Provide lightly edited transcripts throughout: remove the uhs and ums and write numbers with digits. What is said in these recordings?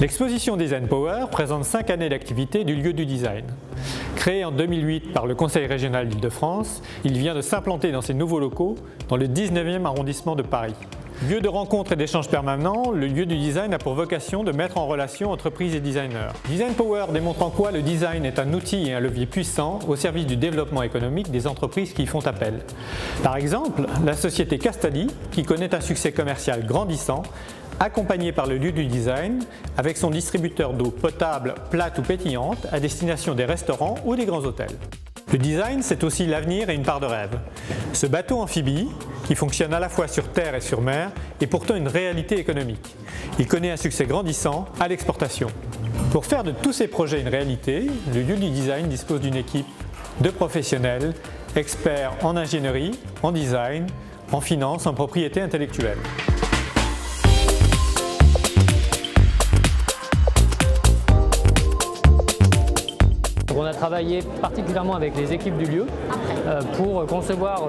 L'exposition Design Power présente 5 années d'activité du lieu du design. Créé en 2008 par le Conseil régional d'Île-de-France, il vient de s'implanter dans ses nouveaux locaux dans le 19e arrondissement de Paris. Lieu de rencontre et d'échange permanent, le lieu du design a pour vocation de mettre en relation entreprises et designers. Design Power démontre en quoi le design est un outil et un levier puissant au service du développement économique des entreprises qui y font appel. Par exemple, la société Castadi, qui connaît un succès commercial grandissant, accompagnée par le lieu du design, avec son distributeur d'eau potable, plate ou pétillante, à destination des restaurants ou des grands hôtels. Le design, c'est aussi l'avenir et une part de rêve. Ce bateau amphibie, qui fonctionne à la fois sur terre et sur mer, est pourtant une réalité économique. Il connaît un succès grandissant à l'exportation. Pour faire de tous ces projets une réalité, le lieu du design dispose d'une équipe de professionnels, experts en ingénierie, en design, en finance, en propriété intellectuelle. On a travaillé particulièrement avec les équipes du lieu pour concevoir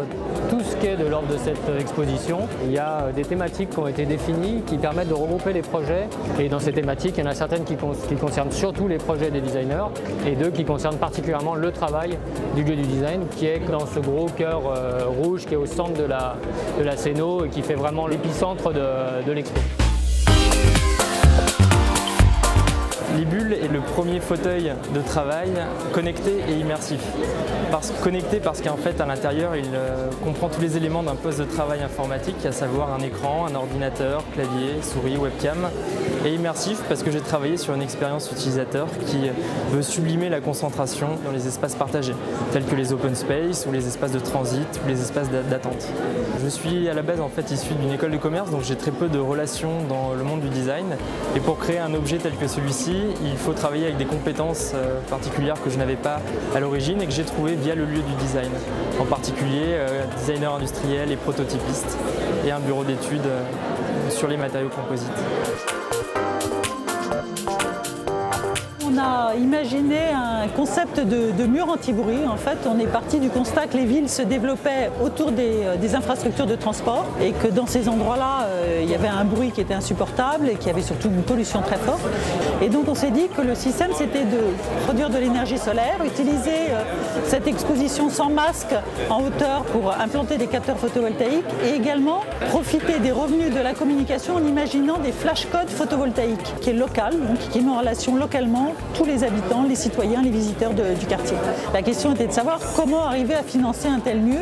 tout ce qui est de l'ordre de cette exposition. Il y a des thématiques qui ont été définies qui permettent de regrouper les projets, et dans ces thématiques, il y en a certaines qui concernent surtout les projets des designers et d'autres qui concernent particulièrement le travail du lieu du design, qui est dans ce gros cœur rouge qui est au centre de la Céno et qui fait vraiment l'épicentre de l'expo. Libule est le premier fauteuil de travail connecté et immersif. Connecté parce qu'en fait à l'intérieur il comprend tous les éléments d'un poste de travail informatique, à savoir un écran, un ordinateur, clavier, souris, webcam. Et immersif parce que j'ai travaillé sur une expérience utilisateur qui veut sublimer la concentration dans les espaces partagés, tels que les open space ou les espaces de transit ou les espaces d'attente. Je suis à la base en fait issu d'une école de commerce, donc j'ai très peu de relations dans le monde du design. Et pour créer un objet tel que celui-ci, il faut travailler avec des compétences particulières que je n'avais pas à l'origine et que j'ai trouvées via le lieu du design. En particulier, designer industriel et prototypiste et un bureau d'études sur les matériaux composites. On a imaginé un concept de mur anti-bruit. En fait, on est parti du constat que les villes se développaient autour des infrastructures de transport et que dans ces endroits-là, il y avait un bruit qui était insupportable et qu'il y avait surtout une pollution très forte. Et donc on s'est dit que le système, c'était de produire de l'énergie solaire, utiliser cette exposition sans masque en hauteur pour implanter des capteurs photovoltaïques et également profiter des revenus de la communication en imaginant des flashcodes photovoltaïques qui est local, donc qui met en relation localement tous les habitants, les citoyens, les visiteurs du quartier. La question était de savoir comment arriver à financer un tel lieu.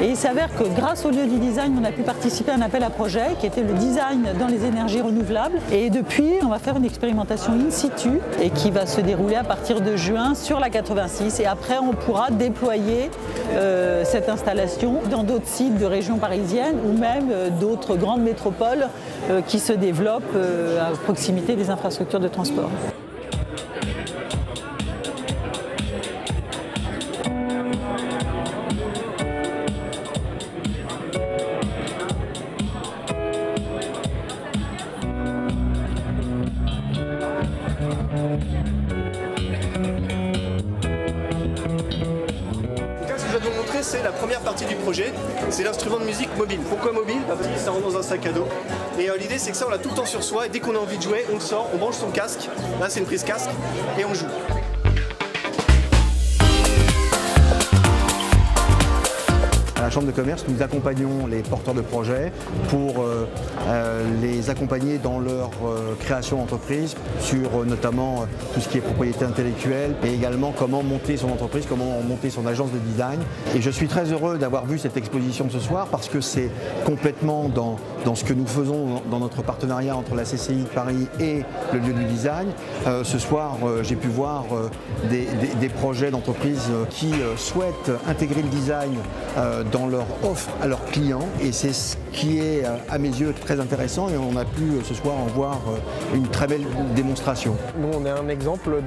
Et il s'avère que grâce au lieu du design, on a pu participer à un appel à projet qui était le design dans les énergies renouvelables. Et depuis, on va faire une expérimentation in situ et qui va se dérouler à partir de juin sur la 86. Et après, on pourra déployer cette installation dans d'autres sites de régions parisiennes ou même d'autres grandes métropoles qui se développent à proximité des infrastructures de transport. Ce que je vais vous montrer, c'est la première partie du projet, c'est l'instrument de musique mobile. Pourquoi mobile? Parce que ça rentre dans un sac à dos. Et l'idée, c'est que ça, on l'a tout le temps sur soi, et dès qu'on a envie de jouer, on le sort, on branche son casque, là c'est une prise casque, et on joue. À la Chambre de commerce, nous accompagnons les porteurs de projets pour les accompagner dans leur création d'entreprise sur notamment tout ce qui est propriété intellectuelle et également comment monter son entreprise, comment monter son agence de design. Et je suis très heureux d'avoir vu cette exposition ce soir parce que c'est complètement dans ce que nous faisons dans notre partenariat entre la CCI de Paris et le lieu du design. Ce soir, j'ai pu voir des projets d'entreprises qui souhaitent intégrer le design dans leur offre à leurs clients et c'est ce qui est à mes yeux très intéressant et on a pu ce soir en voir une très belle démonstration. Nous on est un exemple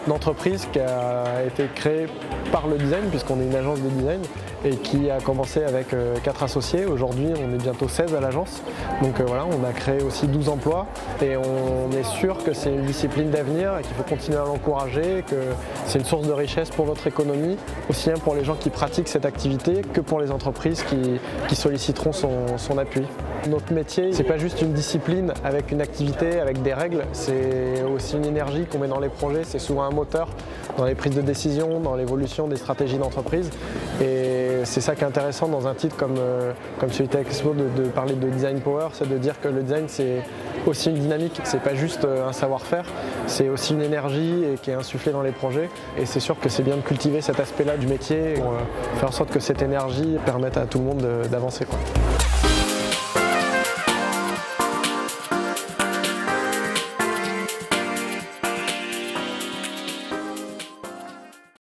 d'entreprise qui a été créée par le design puisqu'on est une agence de design et qui a commencé avec 4 associés. Aujourd'hui, on est bientôt 16 à l'agence. Donc voilà, on a créé aussi 12 emplois et on est sûr que c'est une discipline d'avenir et qu'il faut continuer à l'encourager, que c'est une source de richesse pour notre économie, aussi bien pour les gens qui pratiquent cette activité que pour les entreprises qui solliciteront son appui. Notre métier, c'est pas juste une discipline avec une activité, avec des règles, c'est aussi une énergie qu'on met dans les projets, c'est souvent un moteur dans les prises de décision, dans l'évolution des stratégies d'entreprise. Et c'est ça qui est intéressant dans un titre comme celui d'Expo de parler de design power, c'est de dire que le design c'est aussi une dynamique, c'est pas juste un savoir-faire, c'est aussi une énergie qui est insufflée dans les projets. Et c'est sûr que c'est bien de cultiver cet aspect-là du métier pour faire en sorte que cette énergie permette à tout le monde d'avancer, quoi.